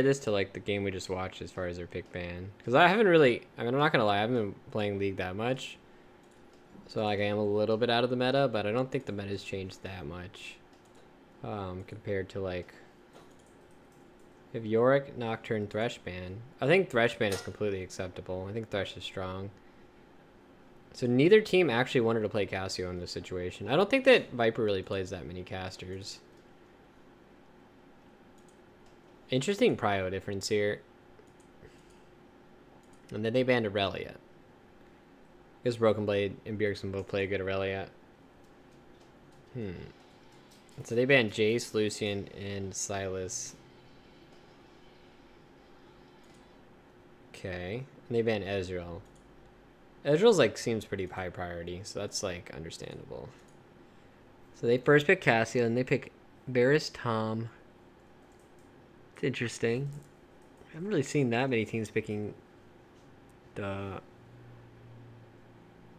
this to like the game we just watched as far as their pick ban, because I haven't really, I mean, I'm not gonna lie, I haven't been playing League that much, so like I am a little bit out of the meta, but I don't think the meta's changed that much compared to like if Yorick, Nocturne, Thresh ban. I think Thresh ban is completely acceptable. I think Thresh is strong. So neither team actually wanted to play Cassio in this situation. I don't think that Viper really plays that many casters. Interesting prio difference here. And then they banned Aurelia. Because Broken Blade and Bjergsen both play a good Aurelia. So they banned Jace, Lucian, and Silas. Okay. And they banned Ezreal. Ezreal's like seems pretty high priority, so that's like understandable. So they first pick Cassio, and they pick Varus Tom. It's interesting. I haven't really seen that many teams picking the...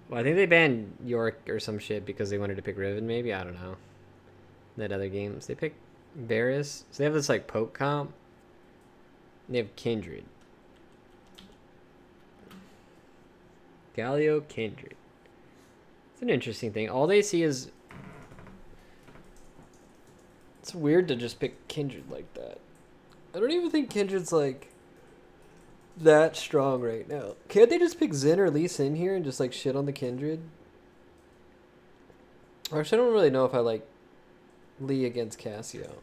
Well, I think they banned York or some shit because they wanted to pick Riven, maybe? I don't know. That other games. They pick Varus. So they have this like poke comp. And they have Kindred. Galio, Kindred. It's an interesting thing. All they see is... It's weird to just pick Kindred like that. I don't even think Kindred's like that strong right now. Can't they just pick Xin or Lee Sin here and just like shit on the Kindred? Actually, I don't really know if I like Lee against Cassio.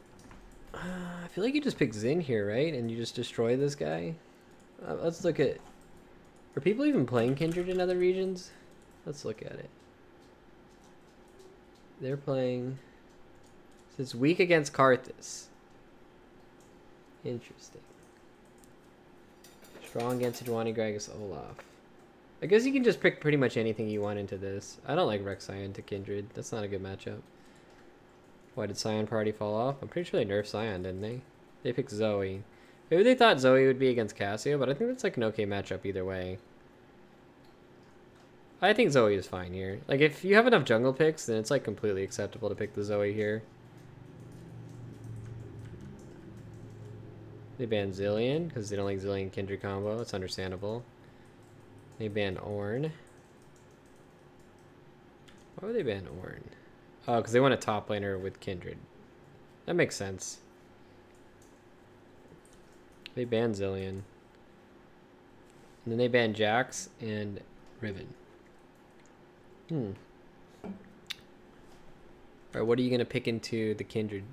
I feel like you just pick Xin here, right? And you just destroy this guy. Let's look at... Are people even playing Kindred in other regions? Let's look at it. They're playing... So it's weak against Karthus. Interesting. Strong against Sejuani, Gragas, Olaf. I guess you can just pick pretty much anything you want into this. I don't like Rek'Sai to Kindred. That's not a good matchup. Why did Sion Party fall off? I'm pretty sure they nerfed Sion, didn't they? They picked Zoe. Maybe they thought Zoe would be against Cassio, but I think that's like an okay matchup either way. I think Zoe is fine here. Like, if you have enough jungle picks, then it's like completely acceptable to pick the Zoe here. They banned Zillion because they don't like Zillion Kindred combo. It's understandable. They banned Ornn. Why would they ban Ornn? Oh, because they want a top laner with Kindred. That makes sense. They banned Zillion. And then they banned Jax and Riven. Alright, what are you going to pick into the Kindred?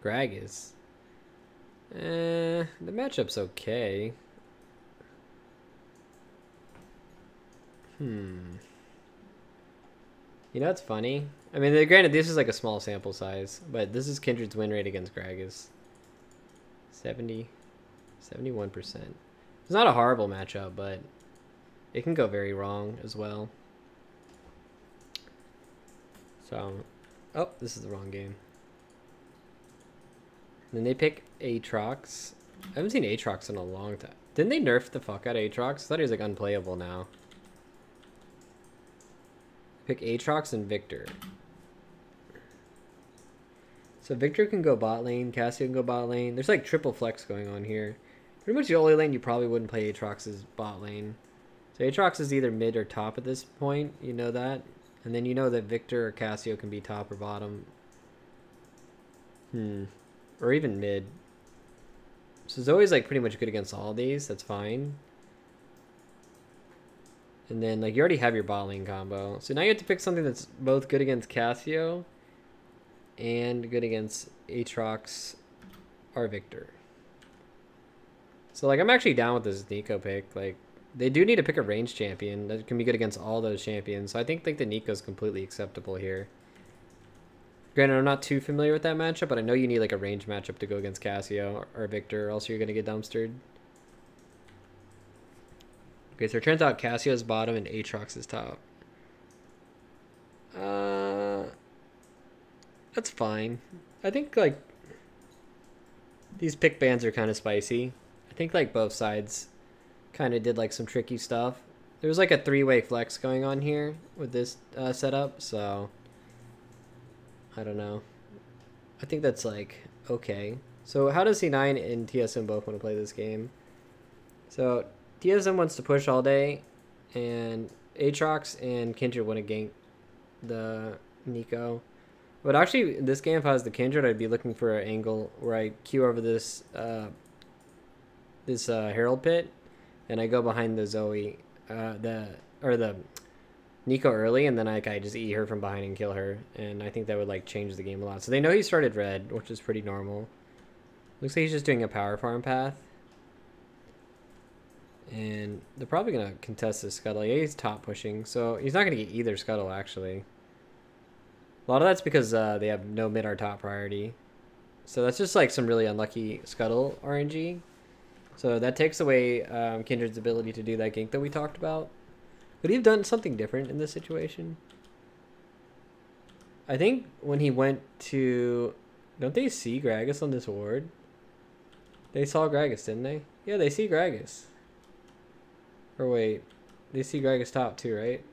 Gragas. The matchup's okay. You know what's funny? I mean, granted, this is like a small sample size, but this is Kindred's win rate against Gragas. 71%. It's not a horrible matchup, but it can go very wrong as well. So, oh, this is the wrong game. And then they pick Aatrox. I haven't seen Aatrox in a long time. Didn't they nerf the fuck out of Aatrox? I thought he was like unplayable now. Pick Aatrox and Victor. So Victor can go bot lane, Cassio can go bot lane. There's like triple flex going on here. Pretty much the only lane you probably wouldn't play Aatrox is bot lane. So Aatrox is either mid or top at this point, you know that. And then you know that Victor or Cassio can be top or bottom. Or even mid. So Zoe's like pretty much good against all of these, that's fine. And then like you already have your bot lane combo. So now you have to pick something that's both good against Cassio and good against Aatrox or Victor. So like I'm actually down with this Nico pick. Like they do need to pick a range champion that can be good against all those champions. So I think like the Nico's completely acceptable here. Granted, I'm not too familiar with that matchup, but I know you need like a range matchup to go against Cassio or Victor, or else you're gonna get dumpstered. Okay, so it turns out Cassio's bottom and Aatrox is top. That's fine. I think like these pick bans are kind of spicy. I think like both sides kind of did like some tricky stuff. There was like a three-way flex going on here with this setup, so I don't know. I think that's like okay. So how does C9 and TSM both want to play this game? So TSM wants to push all day, and Aatrox and Kindred want to gank the Nico. But actually, this game, if I was the Kindred, I'd be looking for an angle where I queue over this Herald Pit, and I go behind the Zoe, the Nico early, and then I just eat her from behind and kill her, and I think that would like change the game a lot. So they know he started red, which is pretty normal. Looks like he's just doing a power farm path, and they're probably gonna contest this scuttle. Yeah, he's top pushing, so he's not gonna get either scuttle actually. A lot of that's because they have no mid or top priority. So that's just like some really unlucky scuttle RNG. So that takes away Kindred's ability to do that gank that we talked about. Could he have done something different in this situation? I think when he went to... Don't they see Gragas on this ward? They saw Gragas, didn't they? Yeah, they see Gragas. Or wait, they see Gragas top too, right?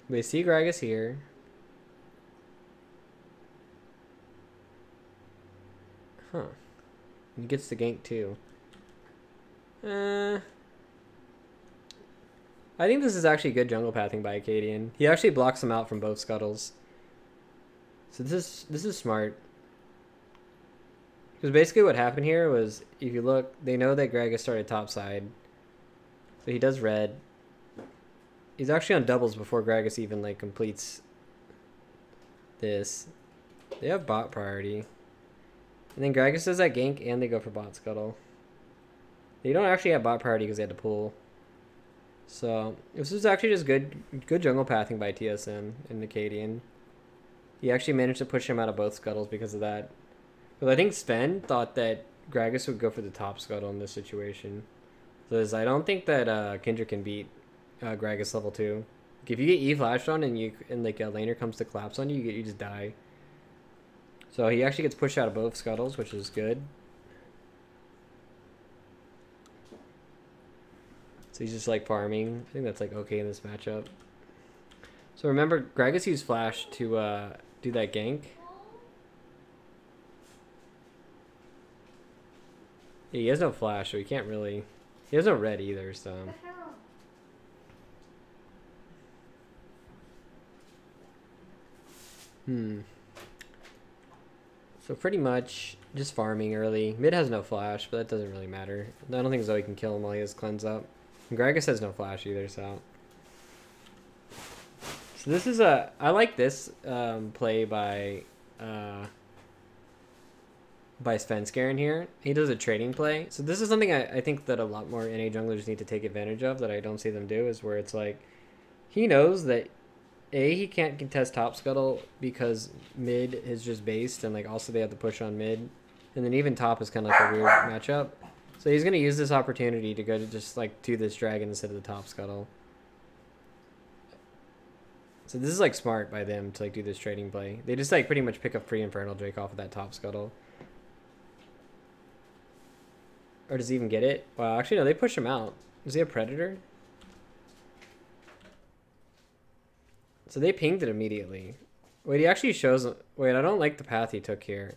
They see Gragas here. Huh. He gets the gank too. I think this is actually good jungle pathing by Acadian. He actually blocks them out from both scuttles. So this is smart. Because basically what happened here was, if you look, they know that Gragas started topside. So he does red. He's actually on doubles before Gragas even like completes this. They have bot priority. And then Gragas does that gank and they go for bot scuttle. They don't actually have bot priority because they had to pull. So this is actually just good jungle pathing by TSM and Acadian. He actually managed to push him out of both scuttles because of that. But I think Sven thought that Gragas would go for the top scuttle in this situation. Because I don't think that Kindred can beat Gragas level 2. If you get E flashed on and like a laner comes to collapse on you, you just die. So he actually gets pushed out of both scuttles, which is good. So he's just like farming. I think that's like okay in this matchup. So remember, Gragas used flash to do that gank. Yeah, he has no flash, so he can't really... He has no red either, so... So pretty much just farming early. Mid has no flash, but that doesn't really matter. I don't think Zoe can kill him while he has cleanse up. And Gragas has no flash either, so... So this is a... I like this play by Svenskeren here. He does a trading play. So this is something I think that a lot more NA junglers need to take advantage of that I don't see them do, is where it's like... He knows that he can't contest top scuttle because mid is just based, and like also they have to push on mid, and then even top is kind of like a weird matchup. So he's gonna use this opportunity to go to just like do this dragon instead of the top scuttle. So this is like smart by them to like do this trading play. They just like pretty much pick up free Infernal Drake off of that top scuttle. Or does he even get it? Wow, actually no, they push him out. Is he a predator? So they pinged it immediately. Wait, he actually shows... Wait, I don't like the path he took here.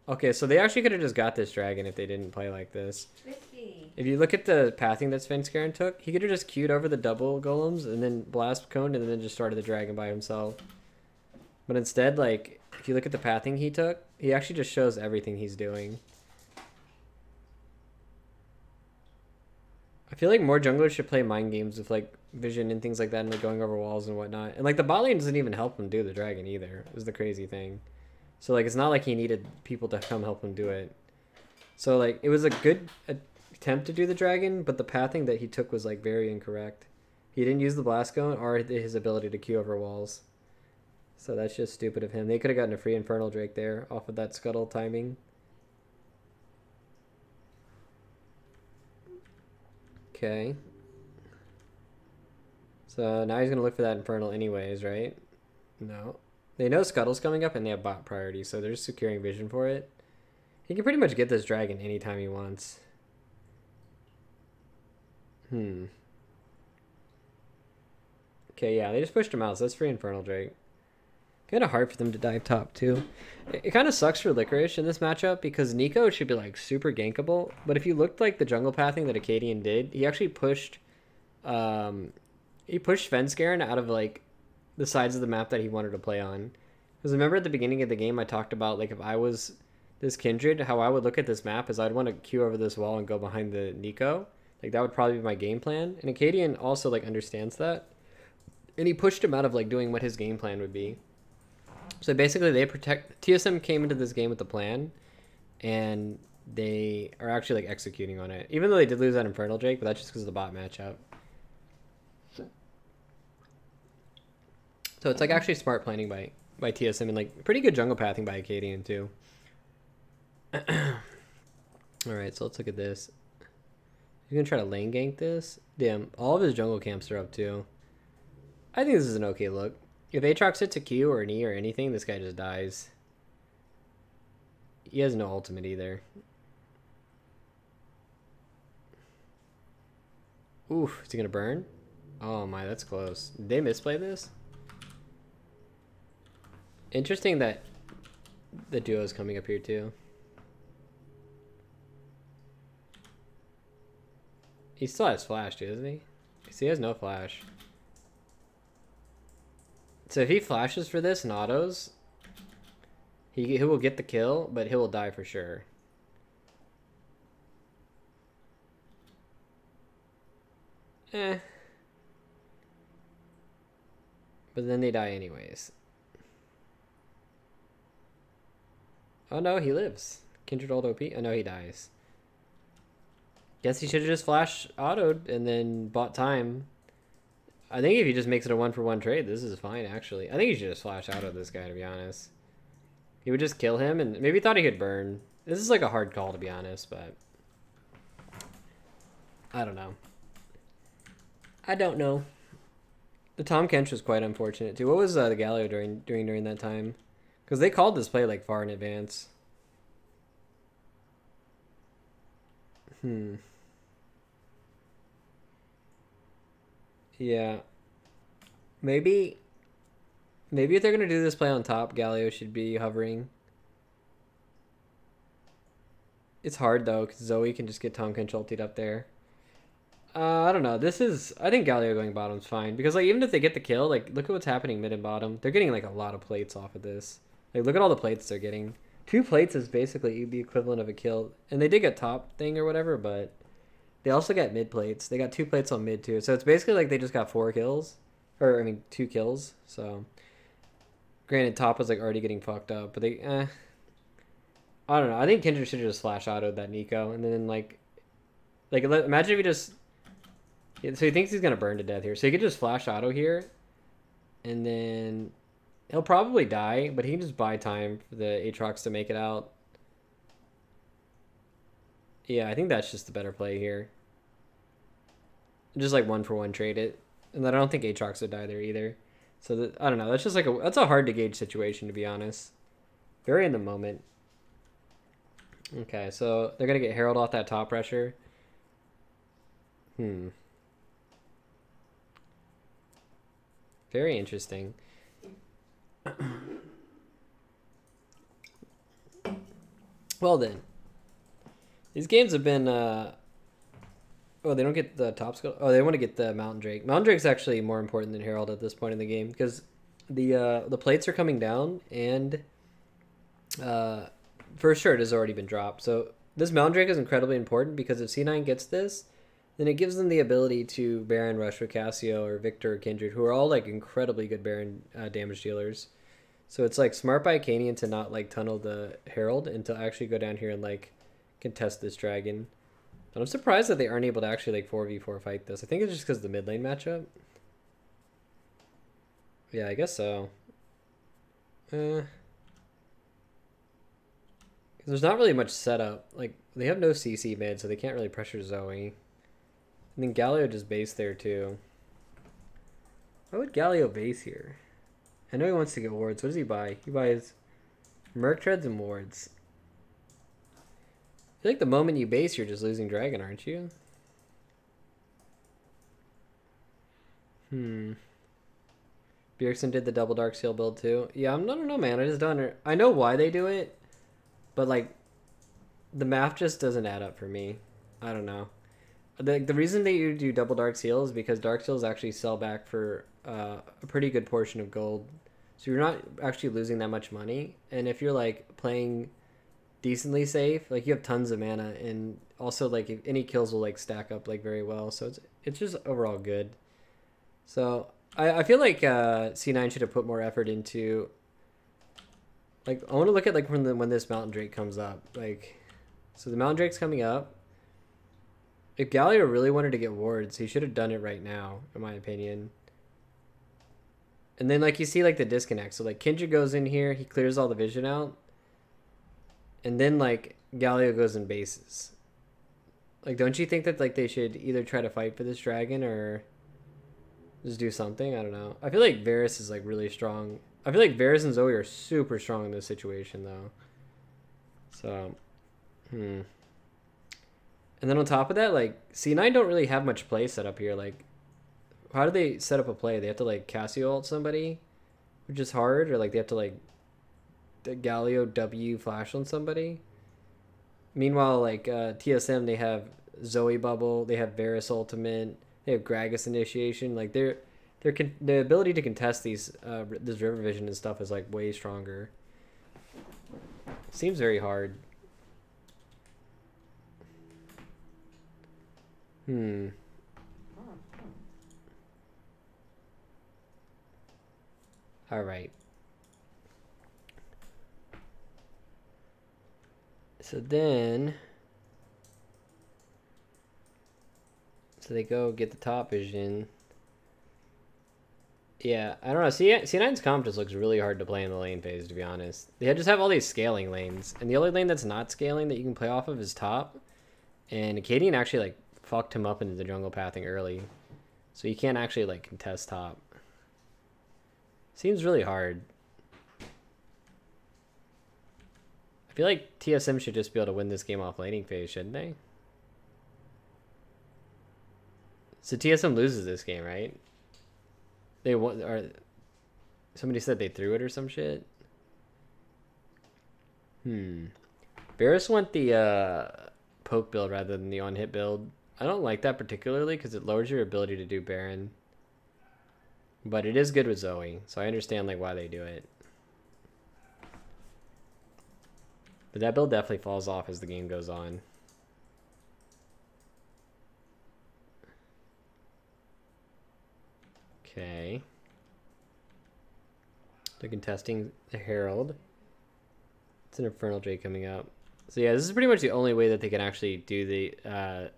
Okay, so they actually could have just got this dragon if they didn't play like this. Risky. If you look at the pathing that Svenskeren took, he could have just queued over the double golems and then blast coned and then just started the dragon by himself. But instead, like, if you look at the pathing he took, he actually just shows everything he's doing. I feel like more junglers should play mind games with like vision and things like that, and like going over walls and whatnot. And like the bot lane doesn't even help him do the dragon either, is the crazy thing. So like it's not like he needed people to come help him do it. So like it was a good attempt to do the dragon, but the pathing that he took was like very incorrect. He didn't use the blast cone or his ability to queue over walls. So that's just stupid of him. They could have gotten a free Infernal Drake there off of that scuttle timing. Okay. So now he's going to look for that Infernal anyways, right? No. They know Scuttle's coming up and they have bot priority, so they're just securing vision for it. He can pretty much get this dragon anytime he wants. Okay, yeah, they just pushed him out, so that's free Infernal Drake. Kind of hard for them to dive top too. It kind of sucks for Licorice in this matchup because Nico should be like super gankable, but if you looked like the jungle pathing that Acadian did, he actually pushed Fenskaren out of like the sides of the map that he wanted to play on. Because remember at the beginning of the game I talked about like if I was this Kindred, how I would look at this map is I'd want to queue over this wall and go behind the Nico. Like that would probably be my game plan. And Acadian also like understands that. And he pushed him out of like doing what his game plan would be. So basically they protect TSM came into this game with the plan and they are actually like executing on it. Even though they did lose that Infernal Drake, but that's just because of the bot matchup. So it's like actually smart planning by TSM and like pretty good jungle pathing by Acadian too. Alright, so let's look at this. He's gonna try to lane gank this. Damn, all of his jungle camps are up too. I think this is an okay look. If Aatrox hits a Q or an E or anything, this guy just dies. He has no ultimate either. Oof, is he gonna burn? Oh my, that's close. Did they misplay this? Interesting that the duo is coming up here too. He still has flash, doesn't he? Because he has no flash. So if he flashes for this and autos, he will get the kill, but he will die for sure. But then they die anyways. Oh no, he lives. Kindred ult OP. Oh no, he dies. Guess he should have just flash autoed and then bought time. I think if he just makes it a 1-for-1 trade, this is fine actually. I think he should just flash auto this guy, to be honest. He would just kill him and maybe thought he could burn. This is like a hard call, to be honest, but I don't know. I don't know. The Tom Kench was quite unfortunate too. What was the Galio during that time? Because they called this play like far in advance. Yeah. Maybe if they're gonna do this play on top, Galio should be hovering. It's hard though, because Zoe can just get Tom Kench ultied up there. I don't know. I think Galio going bottom's fine. Because like even if they get the kill, like look at what's happening mid and bottom. They're getting like a lot of plates off of this. Like look at all the plates they're getting. 2 plates is basically the equivalent of a kill. And they did get top thing or whatever, but they also got mid plates. They got 2 plates on mid too. So it's basically like they just got 4 kills. Or, I mean, 2 kills. So, granted, top was like already getting fucked up. But they, I don't know. I think Kindred should have just flash autoed that Nico. And then, like imagine if he just... So he thinks he's going to burn to death here. So he could just flash auto here. And then he'll probably die. But he can just buy time for the Aatrox to make it out. Yeah, I think that's just the better play here. Just like 1-for-1 trade it. And then I don't think Aatrox would die there either. So I don't know. That's just like that's a hard to gauge situation, to be honest. Very in the moment. Okay, so they're gonna get Herald off that top pressure. Very interesting. Well then, these games have been. Oh, they don't get the top skill. Oh, they want to get the Mountain Drake. Mountain Drake's actually more important than Herald at this point in the game because the plates are coming down and first shirt has already been dropped. So this Mountain Drake is incredibly important because if C9 gets this, then it gives them the ability to Baron rush with Cassio or Victor or Kindred, who are all like incredibly good Baron damage dealers. So it's like smart by Acadian to not like tunnel the Herald and to actually go down here and like contest this dragon. And I'm surprised that they aren't able to actually like 4v4 fight this. I think it's just because of the mid lane matchup. Yeah, I guess so. There's not really much setup. Like, they have no CC mid, so they can't really pressure Zoe. And then Galio just base there too. Why would Galio base here? I know he wants to get wards. What does he buy? He buys Merc Treads and wards. I feel like the moment you base, you're just losing dragon, aren't you? Bjergsen did the double dark seal build too. Yeah, I don't know, man. I just don't. I know why they do it, but like, the math just doesn't add up for me. I don't know. The reason that you do double dark seal is because dark seals actually sell back for a pretty good portion of gold, so you're not actually losing that much money. And if you're like playing decently safe, like you have tons of mana, and also like if any kills will like stack up like very well, so it's just overall good. So I feel like C9 should have put more effort into, like, I want to look at like when this mountain drake comes up, like, so the mountain drake's coming up. If Galio really wanted to get wards, he should have done it right now, in my opinion. And then like you see like the disconnect, so like Kindred goes in here, he clears all the vision out, and then like Galio goes in bases. Like, don't you think that like they should either try to fight for this dragon or just do something? I don't know. I feel like Varus is like really strong. I feel like Varus and Zoe are super strong in this situation though. So, And then on top of that, like C9 don't really have much play set up here. Like, how do they set up a play? They have to like Cassio ult somebody, which is hard, or like they have to like the Galio W flash on somebody. Meanwhile, like TSM, they have Zoe bubble, they have Varus ultimate, they have Gragas initiation. Like the ability to contest these this river vision and stuff is like way stronger. Seems very hard. All right. So then, so they go get the top vision. Yeah, I don't know. C9's comp just looks really hard to play in the lane phase, to be honest. They just have all these scaling lanes, and the only lane that's not scaling that you can play off of is top. And Acadian actually like fucked him up into the jungle pathing early, so you can't actually like contest top. Seems really hard. I feel like TSM should just be able to win this game off laning phase, shouldn't they? So TSM loses this game, right? They won, or somebody said they threw it or some shit. Varus went the poke build rather than the on-hit build. I don't like that particularly because it lowers your ability to do Baron. But it is good with Zoe, so I understand like why they do it. But that build definitely falls off as the game goes on. Okay. They're contesting the Herald. It's an Infernal Drake coming up. So yeah, this is pretty much the only way that they can actually do the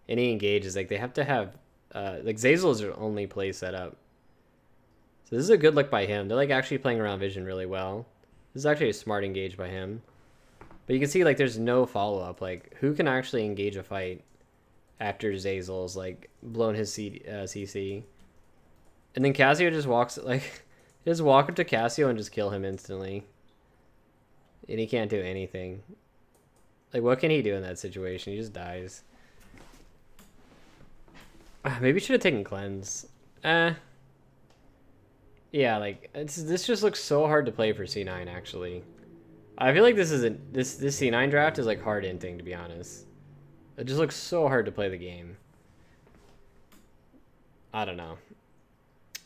any engages. Like they have to have like Zazel is their only play set up. So this is a good look by him. They're like actually playing around vision really well. This is actually a smart engage by him. But you can see like there's no follow-up. Like who can actually engage a fight after Zazel's like blown his CC? And then Cassio just walks like just walk up to Cassio and just kill him instantly. And he can't do anything. Like what can he do in that situation? He just dies. Maybe should have taken cleanse. Yeah, like this just looks so hard to play for C9 actually. I feel like this C9 draft is like hard inting, to be honest. It just looks so hard to play the game. I don't know.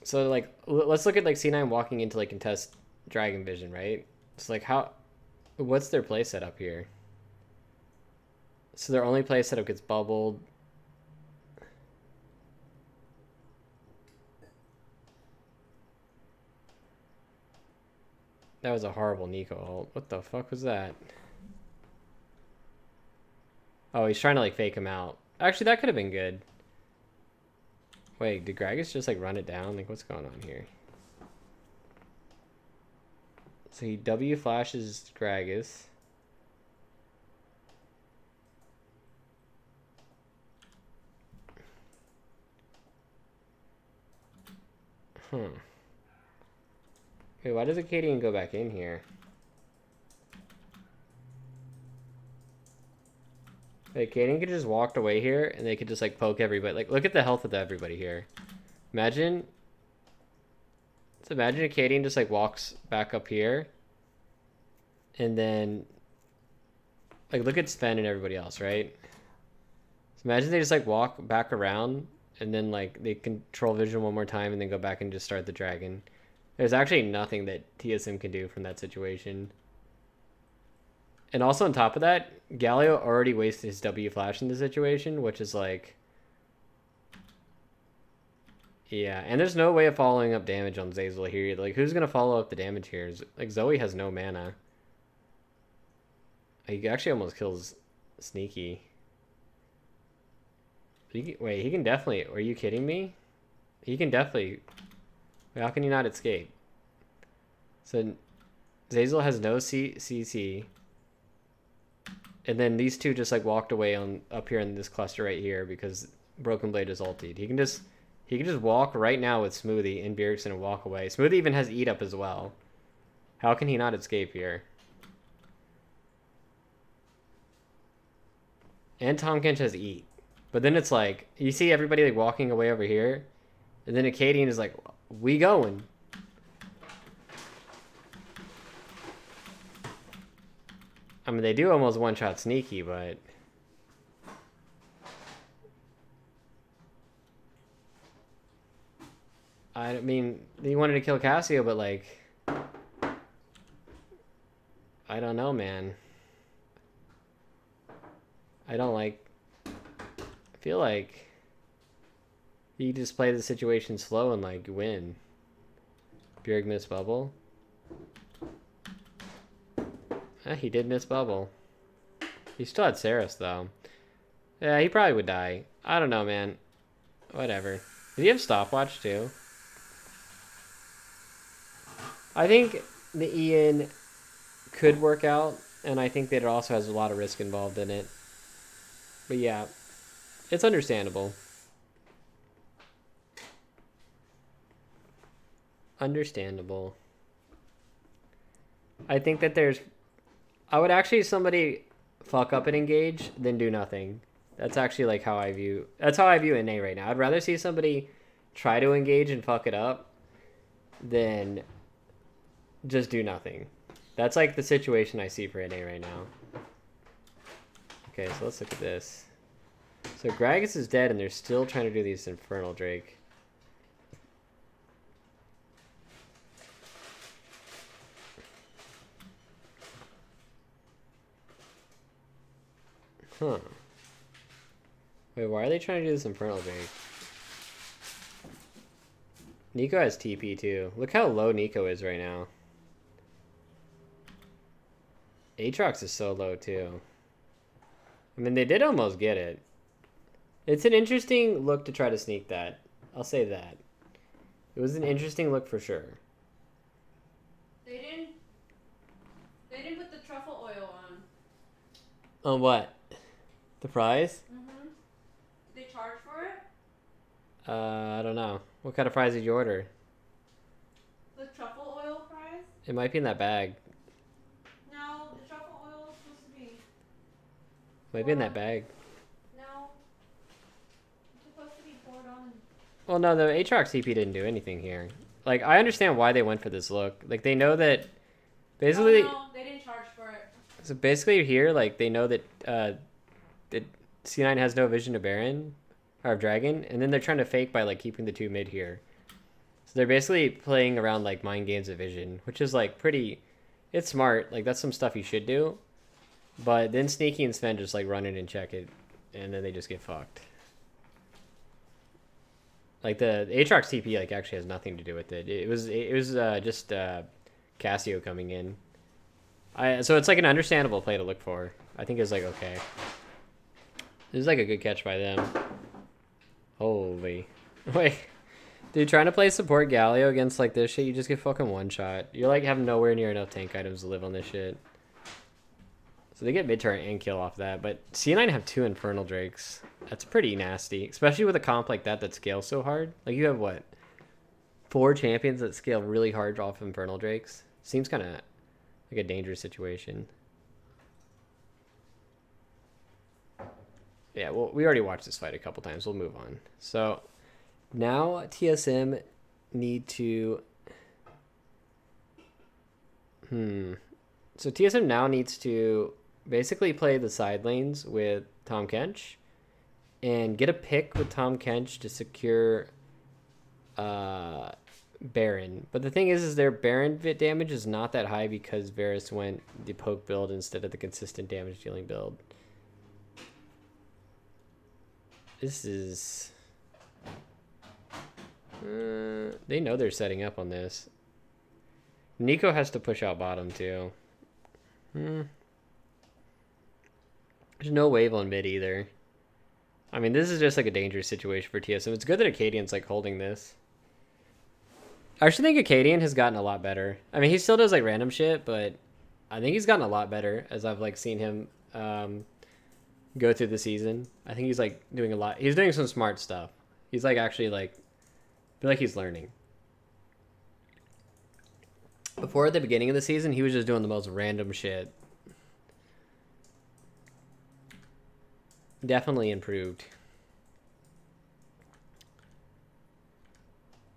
So like let's look at like C9 walking into like contest Dragon Vision, right? It's like what's their play setup here? So their only play setup gets bubbled. That was a horrible Nico ult. What the fuck was that? Oh, he's trying to like fake him out. Actually, that could have been good. Wait, did Gragas just like run it down? Like what's going on here? So he W flashes Gragas. Wait, why does Acadian go back in here? Like, Acadian could just walked away here and they could just like poke everybody. Like, look at the health of everybody here. Imagine So imagine Acadian just like walks back up here. And then like look at Sven and everybody else, right? So imagine they just like walk back around and then like they control vision one more time and then go back and just start the dragon. There's actually nothing that TSM can do from that situation. And also on top of that, Galio already wasted his W flash in the situation, which is like... Yeah, and there's no way of following up damage on Zeyzal here. Like, who's going to follow up the damage here? Like, Zoe has no mana. He actually almost kills Sneaky. Wait, he can definitely... Are you kidding me? He can definitely... Wait, how can he not escape? So, Zeyzal has no CC. And then these two just like walked away on up here in this cluster right here because Broken Blade is ultied. He can just walk right now with Smoothie and Bjergsen and walk away. Smoothie even has Eat Up as well. How can he not escape here? And Tom Kench has Eat. But then it's like, you see everybody like walking away over here. And then Acadian is like, we going. I mean, they do almost one-shot Sneaky, but... I mean, he wanted to kill Cassio, but, like... I don't know, man. I don't like... I feel like... You just play the situation slow and, like, win. Bjerg missed bubble. He did miss bubble. He still had Saris, though. Yeah, he probably would die. I don't know, man. Whatever. Did he have stopwatch, too? I think the Ian could work out, and I think that it also has a lot of risk involved in it. But yeah, it's understandable. Understandable. I think that there's... I would actually somebody fuck up and engage than do nothing. That's actually like how I view... That's how I view NA right now. I'd rather see somebody try to engage and fuck it up than just do nothing. That's like the situation I see for NA right now. Okay, so let's look at this. So Gragas is dead and they're still trying to do these Infernal Drake. Huh. Wait, why are they trying to do this Infernal Drake? Nico has TP too. Look how low Nico is right now. Aatrox is so low too. I mean, they did almost get it. It's an interesting look to try to sneak that. I'll say that. It was an interesting look for sure. They didn't put the truffle oil on. On what? The prize? Mm-hmm. Did they charge for it? I don't know. What kind of prize did you order? The truffle oil prize? It might be in that bag. No, the truffle oil is supposed to be... Might be in that bag. No. It's supposed to be poured on. Well, no, the Aatrox TP didn't do anything here. Like, I understand why they went for this look. Like, they know that... Basically... Oh, no, they didn't charge for it. So basically here, like, they know that, that C9 has no vision of Baron, or of Dragon, and then they're trying to fake by, like, keeping the two mid here. So they're basically playing around, like, mind games of vision, which is, like, pretty... It's smart. Like, that's some stuff you should do. But then Sneaky and Sven just, like, run in and check it, and then they just get fucked. Like, the Aatrox TP, like, actually has nothing to do with it. It was just Cassio coming in. So it's, like, an understandable play to look for. I think it's, like, okay. This is, like, a good catch by them. Holy. Wait. Dude, trying to play support Galio against, like, this shit, you just get fucking one-shot. You're, like, have nowhere near enough tank items to live on this shit. So they get mid-turn and kill off that, but C9 have 2 Infernal Drakes. That's pretty nasty, especially with a comp like that scales so hard. Like, you have, what, 4 champions that scale really hard off Infernal Drakes? Seems kind of like a dangerous situation. Yeah, well, we already watched this fight a couple times. We'll move on. So now TSM need to So TSM now needs to basically play the side lanes with Tom Kench and get a pick with Tom Kench to secure Baron. But the thing is their Baron damage is not that high because Varus went the poke build instead of the consistent damage dealing build. This is... they know they're setting up on this. Nico has to push out bottom too. There's no wave on mid either. I mean, this is just like a dangerous situation for TSM. It's good that Acadian's like holding this. I actually think Acadian has gotten a lot better. I mean, he still does like random shit, but I think he's gotten a lot better as I've like seen him go through the season. I think he's like doing a lot. He's doing some smart stuff. He's like actually like, I feel like he's learning. Before at the beginning of the season, he was just doing the most random shit. Definitely improved.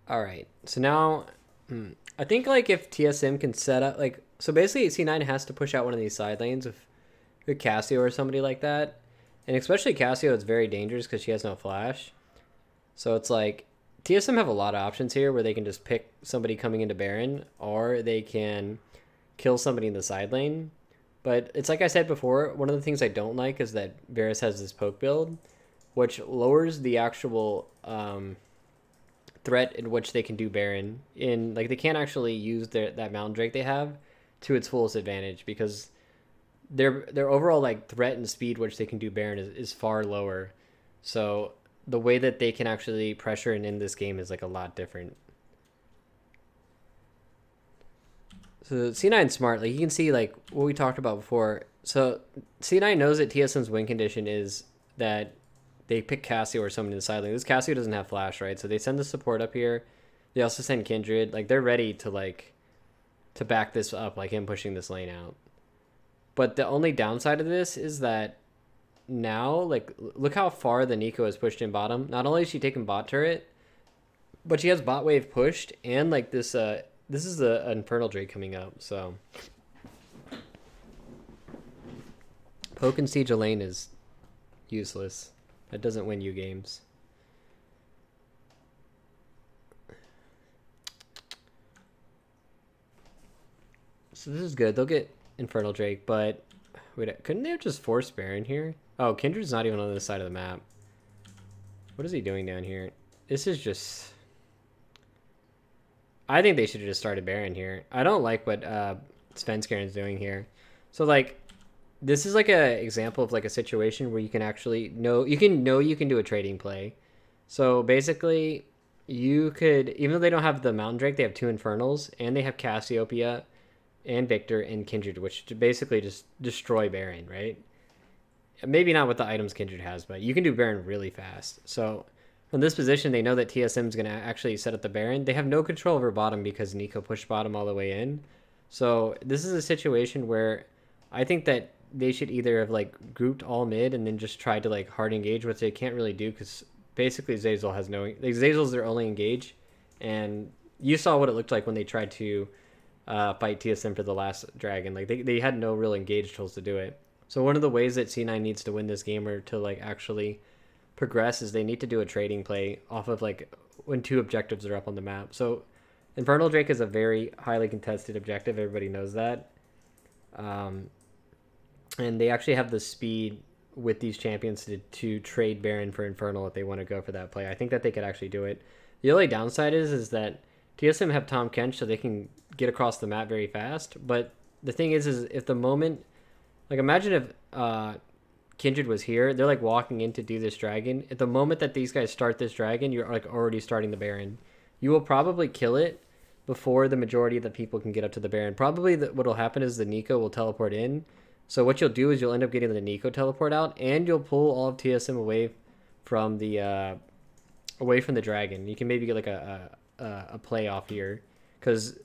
Alright, so now, I think like if TSM can set up, like, so basically C9 has to push out one of these side lanes with Cassio or somebody like that. And especially Cassio, it's very dangerous because she has no flash. So it's like, TSM have a lot of options here where they can just pick somebody coming into Baron, or they can kill somebody in the side lane. But it's like I said before, one of the things I don't like is that Varus has this poke build, which lowers the actual threat in which they can do Baron. Like they can't actually use that Mountain Drake they have to its fullest advantage because their overall like threat and speed which they can do Baron is far lower. So the way that they can actually pressure and end this game is like a lot different. So C9's smart. Like you can see like what we talked about before. So C9 knows that TSM's win condition is that they pick Cassio or someone in the side lane. This Cassio doesn't have flash, right? So they send the support up here. They also send Kindred. Like they're ready to back this up, like him pushing this lane out. But the only downside of this is that now, like, look how far the Nico has pushed in bottom. Not only is she taking bot turret, but she has bot wave pushed, and like this is the Infernal Drake coming up. So poke and siege a lane is useless. That doesn't win you games. So this is good. They'll get Infernal Drake, but wait, couldn't they have just forced Baron here? Oh, Kindred's not even on this side of the map. What is he doing down here? This is just... I think they should have just started Baron here. I don't like what Svenskaren's doing here. So, like, this is like a example of like a situation where you can actually you can do a trading play. So basically, you could, even though they don't have the Mountain Drake, they have 2 Infernals, and they have Cassiopeia and Victor and Kindred, which to basically just destroy Baron, right? Maybe not with the items Kindred has, but you can do Baron really fast. So from this position, they know that TSM is going to actually set up the Baron. They have no control over bottom because Nico pushed bottom all the way in. So this is a situation where I think that they should either have like grouped all mid and then just tried to like hard engage, which they can't really do because basically Zeyzal has no... Like, Zeyzal's their only engage, and you saw what it looked like when they tried to fight TSM for the last dragon. Like they had no real engage tools to do it. So one of the ways that C9 needs to win this game or to like actually progress is they need to do a trading play off of like when 2 objectives are up on the map. So Infernal Drake is a very highly contested objective. Everybody knows that. And they actually have the speed with these champions to trade Baron for Infernal if they want to go for that play. I think that they could actually do it. The only downside is that TSM have Tom Kench, so they can get across the map very fast. But the thing is if the moment... Like, imagine if Kindred was here. They're, like, walking in to do this dragon. At the moment that these guys start this dragon, you're, like, already starting the Baron. You will probably kill it before the majority of the people can get up to the Baron. Probably what will happen is the Nico will teleport in. So what you'll do is you'll end up getting the Nico teleport out, and you'll pull all of TSM away from the dragon. You can maybe get, like, a play off here. Because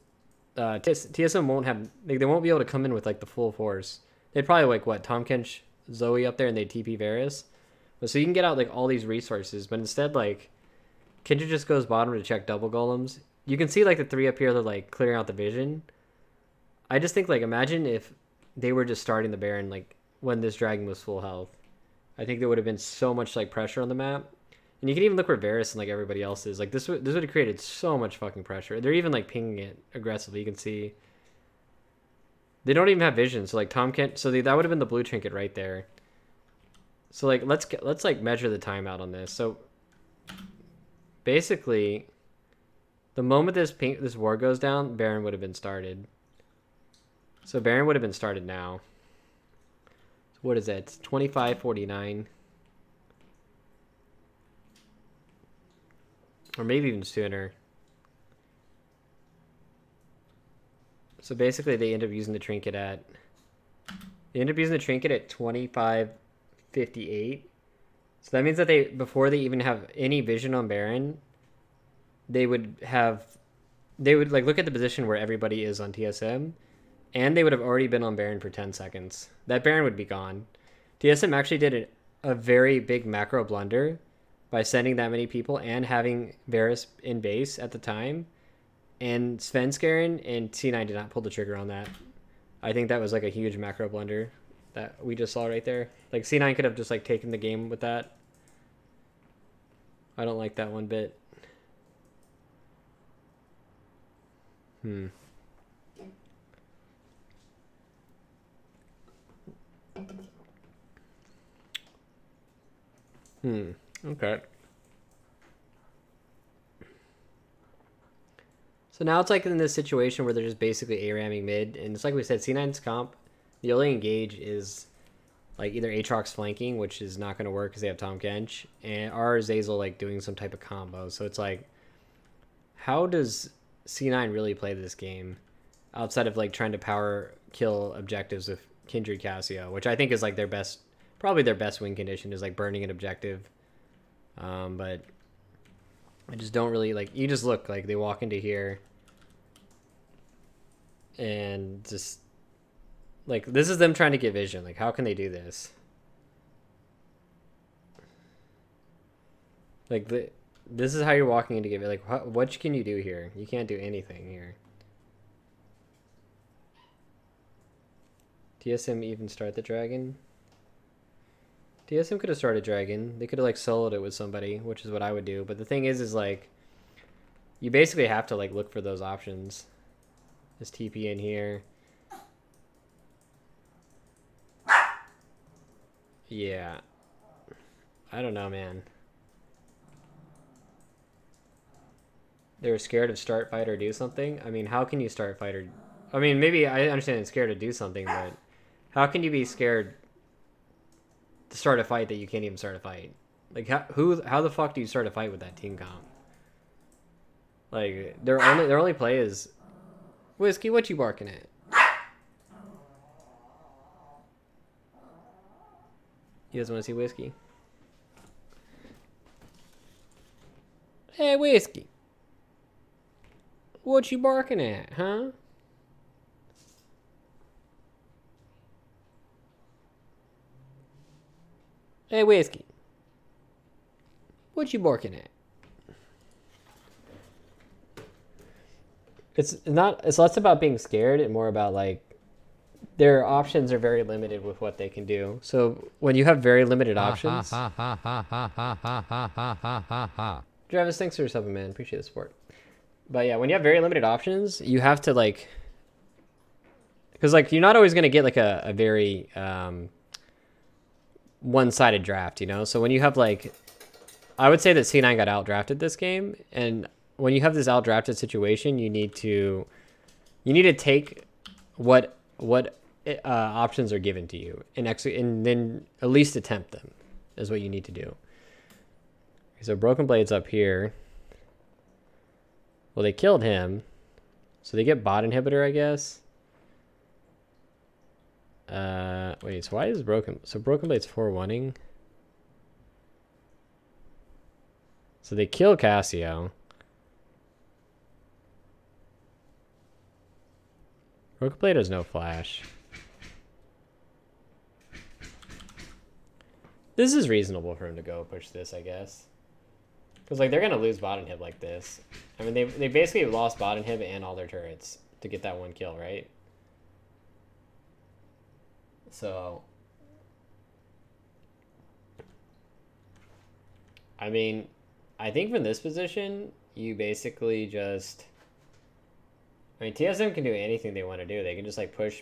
TSM won't have... Like, they won't be able to come in with, like, the full force. They'd probably like what, Tom Kench, Zoe up there, and they'd TP Varus. But so you can get out like all these resources, but instead like Kindred just goes bottom to check double golems. You can see like the 3 up here, they're like clearing out the vision. I just think like imagine if they were just starting the Baron like when this dragon was full health. I think there would have been so much like pressure on the map. And you can even look where Varus and like everybody else is. Like this would have created so much fucking pressure. They're even like pinging it aggressively. You can see they don't even have vision. So like Tom can't. So that would have been the blue trinket right there. So like let's like measure the timeout on this. So basically, the moment this war goes down, Baron would have been started. So Baron would have been started now. So what is that? It's 25:49. Or maybe even sooner. So basically they end up using the trinket at 25:58. So that means that before they even have any vision on Baron, they would like look at the position where everybody is on TSM, and they would have already been on Baron for 10 seconds. That Baron would be gone. TSM actually did a very big macro blunder by sending that many people and having Varus in base at the time. And Svenskeren and C9 did not pull the trigger on that. I think that was like a huge macro blunder that we just saw right there. Like C9 could have just like taken the game with that. I don't like that one bit. Okay. So now it's like in this situation where they're just basically A-ramming mid, and it's like we said, C9's comp, the only engage is like either Aatrox flanking, which is not going to work because they have Tahm Kench, or Zeyzal like doing some type of combo. So it's like, how does C9 really play this game outside of like trying to power kill objectives with Kindred Cassio, which I think is like probably their best win condition is like burning an objective. But I just don't really like, you just look like they walk into here and just like, this is them trying to get vision. Like, how can they do this? Like, this is how you're walking into give it. Like, what can you do here? You can't do anything here. TSM even start the dragon? TSM could have started dragon. They could have like soloed it with somebody, which is what I would do. But the thing is like, you basically have to like look for those options. This TP in here. Yeah. I don't know, man. They were scared of start fight or do something. I mean, how can you start fight or... I mean, maybe I understand it's scared to do something, but how can you be scared to start a fight that you can't even start a fight? Like, how the fuck do you start a fight with that team comp? Like, their only play is... Whiskey, what you barking at? You guys want to see Whiskey? Hey, Whiskey. What you barking at, huh? Hey, Whiskey. What you barking at? It's less about being scared and more about like their options are very limited with what they can do. So when you have very limited options, Travis, thanks for subbing, man. Appreciate the support. But yeah, when you have very limited options, you have to like, because like you're not always gonna get like a very one-sided draft, you know. So when you have like, I would say that C9 got outdrafted this game, and when you have this outdrafted situation, you need to take what options are given to you and then at least attempt them is what you need to do. Okay, so Broken Blade's up here. Well, they killed him, so they get bot inhibitor, I guess. Wait, so why is Broken Blade's 4-1ing? So they kill Cassio. Broken Blade has no flash. This is reasonable for him to go push this, I guess. Because like they're gonna lose bot inhib like this. I mean they basically lost bot inhib and all their turrets to get that one kill, right? So, I mean, I think from this position, you basically just... I mean, TSM can do anything they want to do. They can just, like, push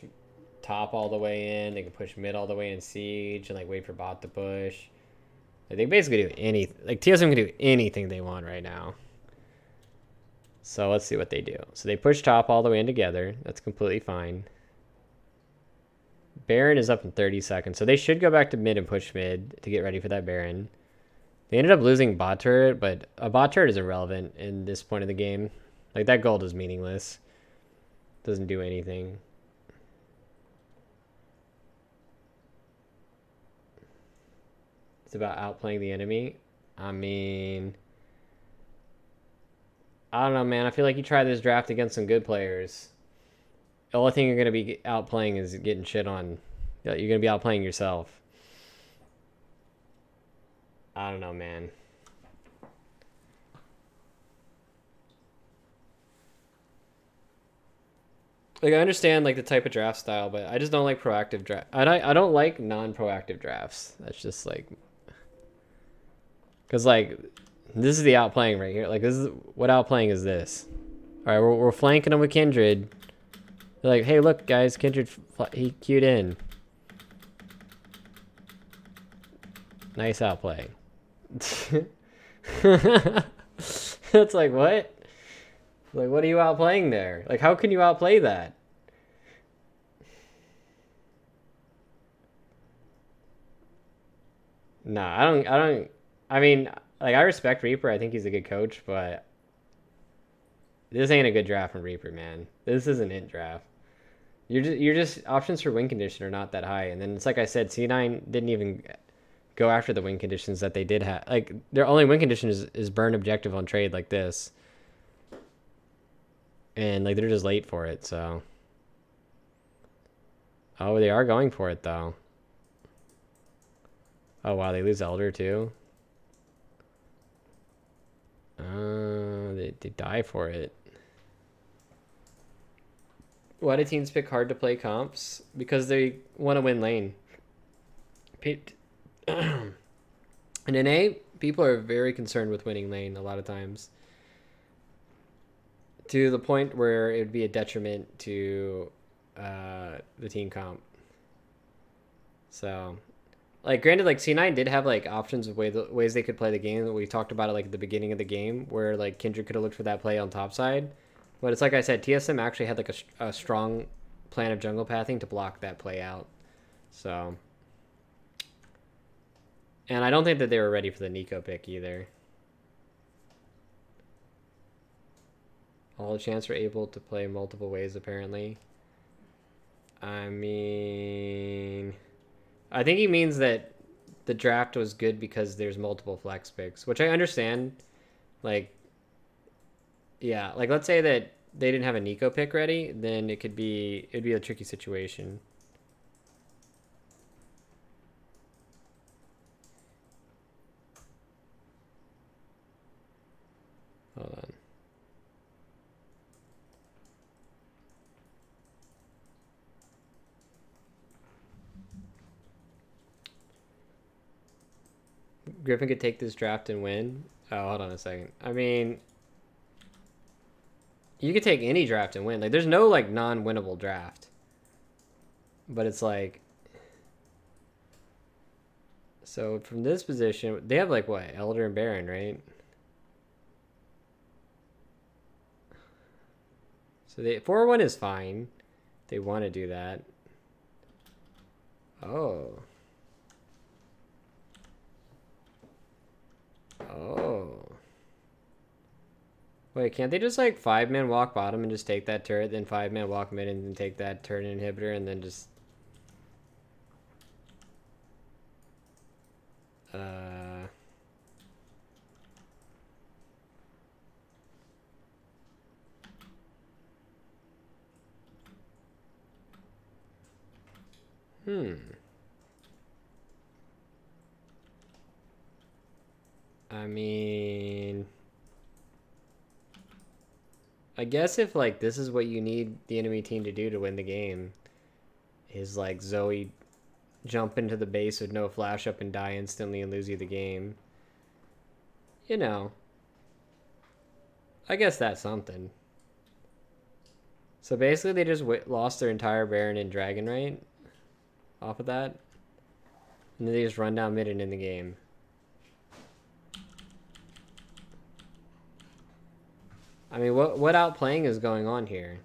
top all the way in. They can push mid all the way in siege and, like, wait for bot to push. Like, they basically do anything. Like, TSM can do anything they want right now. So, let's see what they do. So, they push top all the way in together. That's completely fine. Baron is up in 30 seconds. So, they should go back to mid and push mid to get ready for that Baron. They ended up losing bot turret, but a bot turret is irrelevant in this point of the game. Like, that gold is meaningless. Doesn't do anything. It's about outplaying the enemy. I mean, I don't know, man. I feel like you try this draft against some good players. The only thing you're going to be outplaying is getting shit on. You're going to be outplaying yourself. I don't know, man. Like, I understand, like, the type of draft style, but I just don't like proactive draft. I don't like non-proactive drafts. That's just, like... Because, like, this is the outplaying right here. Like, this is... What outplaying is this? Alright, we're flanking him with Kindred. They're like, hey, look, guys, Kindred, he queued in. Nice outplay. It's like, what? Like, what are you outplaying there? Like, how can you outplay that? Nah, I mean, like, I respect Reaper. I think he's a good coach, but this ain't a good draft from Reaper, man. This is an int draft. You're just options for win condition are not that high. And then it's like I said, C9 didn't even go after the win conditions that they did have. Like, their only win condition is burn objective on trade like this. And, like, they're just late for it, so. Oh, they are going for it, though. Oh, wow, they lose Elder, too. They die for it. Why do teams pick hard to play comps? Because they want to win lane. In NA, people are very concerned with winning lane a lot of times. To the point where it would be a detriment to the team comp. So, like, granted, like, C9 did have, like, options of ways they could play the game. We talked about it, like, at the beginning of the game, where, like, Kindred could have looked for that play on top side. But it's like I said, TSM actually had, like, a strong plan of jungle pathing to block that play out. So, and I don't think that they were ready for the Nico pick either. All the chance were able to play multiple ways, apparently. I mean, I think he means that the draft was good because there's multiple flex picks, which I understand. Like, yeah, like, let's say that they didn't have a Nico pick ready, then it'd be a tricky situation. Hold on. Griffin could take this draft and win. Oh, hold on a second. I mean, you could take any draft and win. Like, there's no, like, non-winnable draft. But it's like... So, from this position... They have, like, what? Elder and Baron, right? So, 4-1 is fine. They want to do that. Oh. Oh. Wait, can't they just, like, 5-man walk bottom and just take that turret, then 5-man walk mid and then take that turret inhibitor and then just... I mean... I guess if, like, this is what you need the enemy team to do to win the game, is, like, Zoe jump into the base with no flash up and die instantly and lose you the game. You know, I guess that's something. So basically they just lost their entire Baron and Dragon, right? Off of that. And then they just run down mid and in the game. I mean, what outplaying is going on here?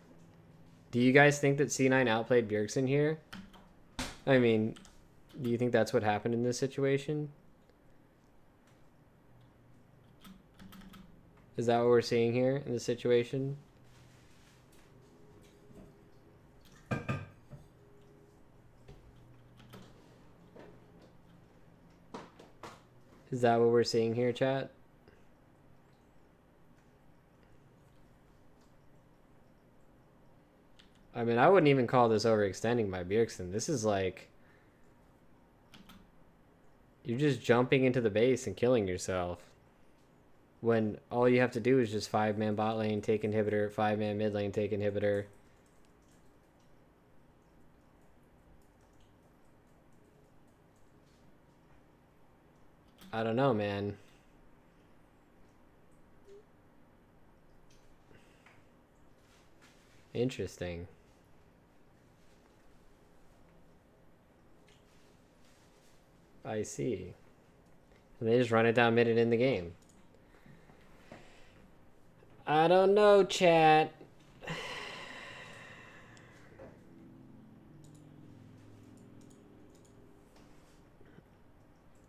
Do you guys think that C9 outplayed Bjergsen here? I mean, do you think that's what happened in this situation? Is that what we're seeing here in this situation? Is that what we're seeing here, chat? I mean, I wouldn't even call this overextending by Bjergsen. This is like... You're just jumping into the base and killing yourself. When all you have to do is just 5-man bot lane, take inhibitor, 5-man mid lane, take inhibitor. I don't know, man. Interesting. I see. And they just run it down mid and in the game. I don't know, chat.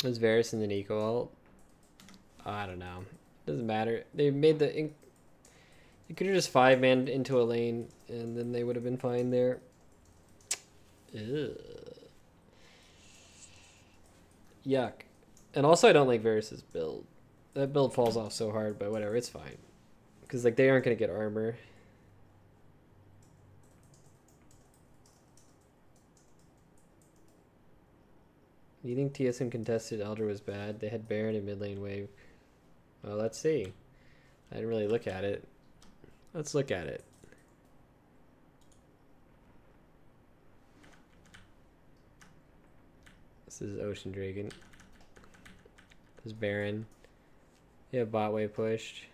Was Varus in the Nico ult? I don't know. Doesn't matter. They made the... You could have just 5-manned into a lane and then they would have been fine there. Ugh. Yuck. And also I don't like Varus's build. That build falls off so hard, but whatever, it's fine. Because like they aren't going to get armor. Do you think TSM contested Elder was bad? They had Baron and mid lane wave. Well, let's see. I didn't really look at it. Let's look at it. This is Ocean Dragon. This is Baron. Yeah, bot wave pushed.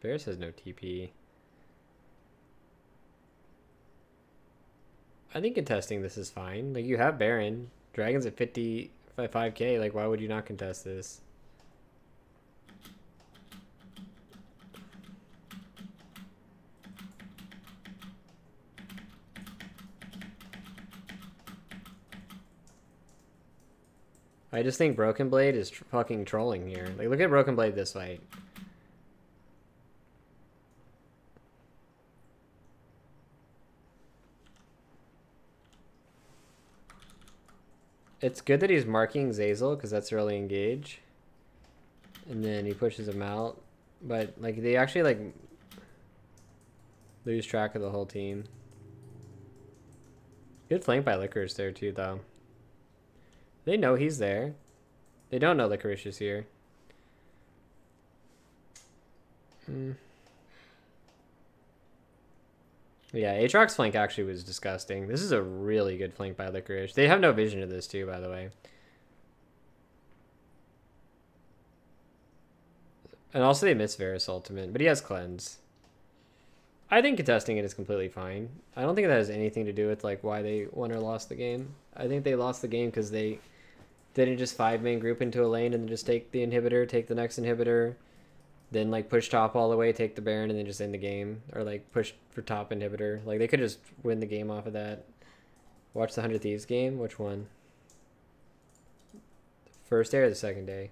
Varus has no TP. I think contesting this is fine. Like, you have Baron. Dragon's at 55k. Like, why would you not contest this? I just think Broken Blade is fucking trolling here. Like, look at Broken Blade this fight. It's good that he's marking Zazel because that's early engage. And then he pushes him out. But, like, they actually, like, lose track of the whole team. Good flank by Licorice there, too, though. They know he's there. They don't know Licorice is here. Yeah, Aatrox's flank actually was disgusting. This is a really good flank by Licorice. They have no vision of this too, by the way. And also they miss Varus ultimate, but he has cleanse. I think contesting it is completely fine. I don't think that has anything to do with like why they won or lost the game. I think they lost the game because they didn't just 5-man group into a lane and then just take the inhibitor, take the next inhibitor, then like push top all the way, take the Baron, and then just end the game. Or like push for top inhibitor. Like they could just win the game off of that. Watch the 100 Thieves game. Which one? The first day or the second day?